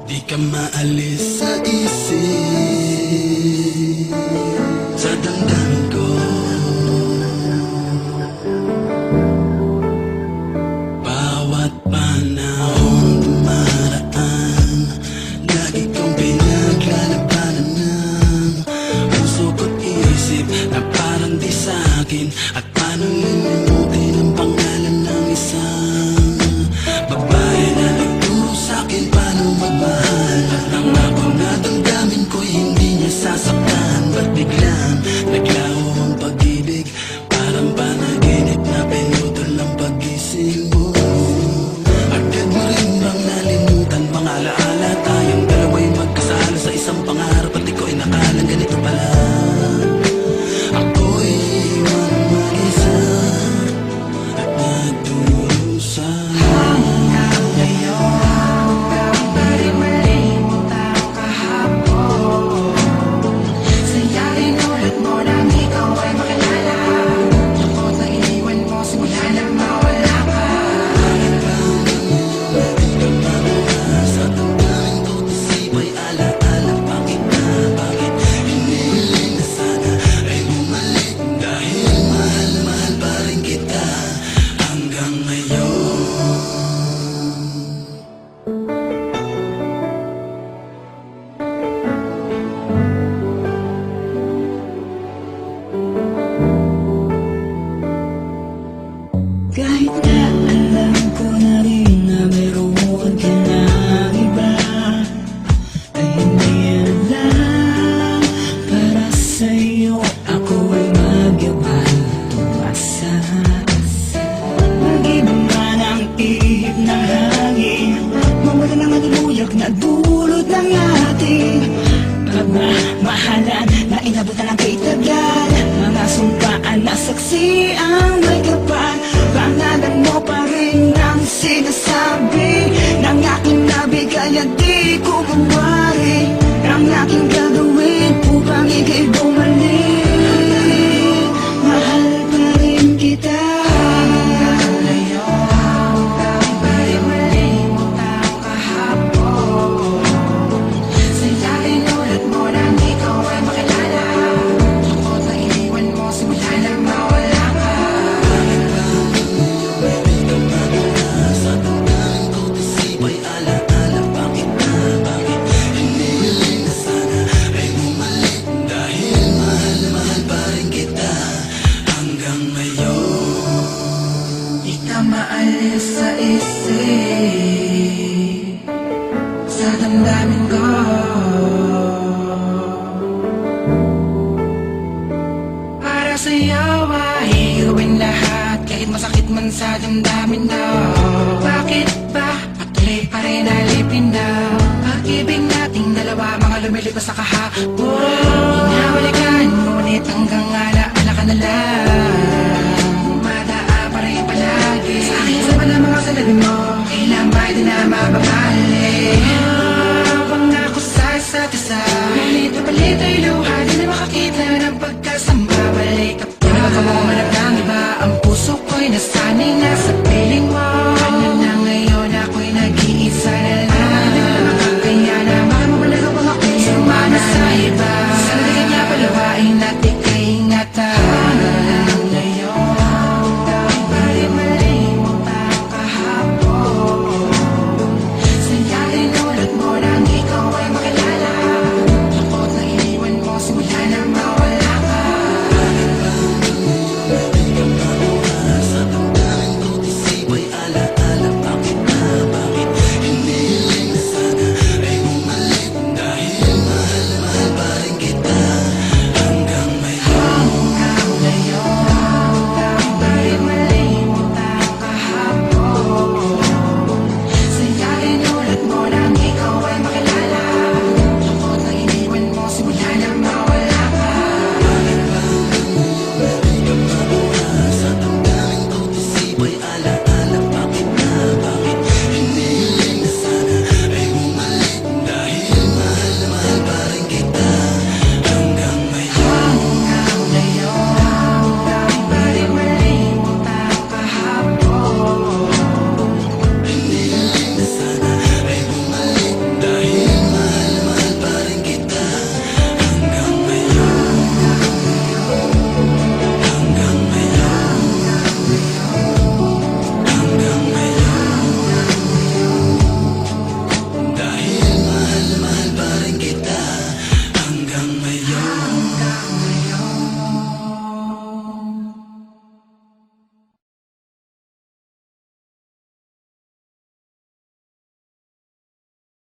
Di ka maalis sa isip, sa damdamin ko. Bawat panahon dumaraan, lagi kong pinaglalabanan ng puso ko't isip na parang di sa'kin. At paano lilimutin ang pangalan ng isang babae na nagturo sa'kin paano magmahal. At nangako na damdamin ko'y hindi niya sasaktan. Ba't biglang naglaho ang pag-ibig, parang panaginip na pinutol ng pag-gising mo. Agad mo rin bang nalimutan mga alaala? Tayong dalawa'y magkasala sa isang pangarap, at iko'y nakalang ganito pala. Ako'y iwan mag-isa at nagdurusa. Hanggang ngayon, pa rin malimot ang kahapon. Sayarin ulit mo nang ikaw ay makilala. Lungkot na iniwan mo simula na mawala ka. Di ka mawala sa damdamin ko't isip'y alaala. Bakit na, bakit hinihiling na sana ay bumalik? Dahil mahal na mahal pa rin kita hanggang ngayon. Kahit na alam ko na rin na meron ka ng iba, ay hindi yan lang para sa'yo. Ako ay magyabang tumasa. Mag-iba man ang ihip ng hangin, mawala ng manuluyag na dulot ng ating pagmamahalan na inabutan ng kaitagal. Mga sumpaan na saksi ang may kapal. Pangalan mo pa rin ang sinasabi ng aking nabigay at di ko mawari. Ang aking gagawin upang ika'y bumalik. Mahal pa rin kita. Hanggang ngayon, pa rin malimot ang kahapon. Sayarin ulit mo nang ikaw ay makilala. Lungkot na iniwan mo simula na mawala ka. Di ka mawala sa damdamin ko't isip'y alaala. Bakit na, bakit hinihiling na sana ay bumalik? Dahil mahal na mahal pa rin kita hanggang ngayon. Di ka maalis sa isip, sa damdamin ko. Para sa'yo ay gawin lahat, kahit masakit man sa damdamin na. Bakit ba patuloy pa rin alipin na pag-ibig nating dalawa, mga lumilipas sa kahapon. Hinahalikan, ngunit hanggang alaala ka na lang. Madaa pa rin palagi sa akin, sa mga salabi mo. Kailan ba di na mababalik? Pangako sa isa't isa, palit na palit ay luha, di na makakita ng pagkasama. Balik ka pa, baka mo manap ng iba. Ang puso ko'y nasanay na sa